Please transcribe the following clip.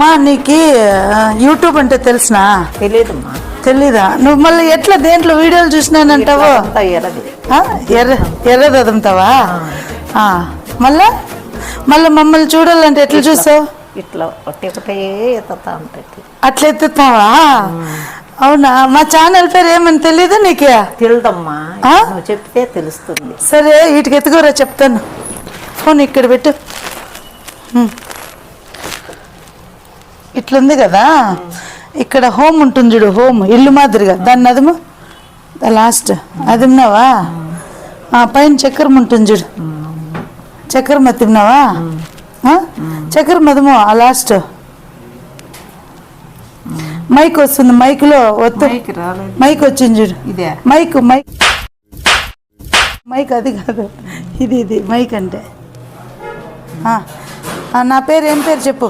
మా నీకు యూట్యూబ్ అంటే తెలుసునా? తెలియదమ్మా. తెలీదా? నువ్వు మళ్ళీ ఎట్లా దేంట్లో వీడియోలు చూసినానంటావు? ఎర్రది వదులుతావా? మళ్ళా మమ్మల్ని చూడాలంటే ఎట్లా చూస్తావు? ఇట్లా ఒకటే ఎత్తుతా ఉంటాయి. అట్లా ఎత్తుతావా? అవునా? మా ఛానల్ పేరు ఏమని తెలీదు నీకే? తెలియదమ్మా, నువ్వు చెప్తే తెలుస్తుంది. సరే వీటికి ఎత్తుకోరా చెప్తాను. ఫోన్ ఇక్కడ పెట్టు. ఇట్లుంది కదా, ఇక్కడ హోమ్ ఉంటుంది చూడు, హోమ్ ఇల్లు మాదిరిగా, దాన్ని అదుము, లాస్ట్ అదిన్నావా? పైన చక్రం ఉంటుంది చూడు, చక్రం ఎత్తిన్నావా? చక్రం అదుము, ఆ లాస్ట్ మైక్ వస్తుంది, మైక్లో వద్దు, మైక్ వచ్చింది చూడు, మైక్ మైక్ మైక్ అది కాదు, ఇది మైక్ అంటే. నా పేరు ఏం పేరు చెప్పు?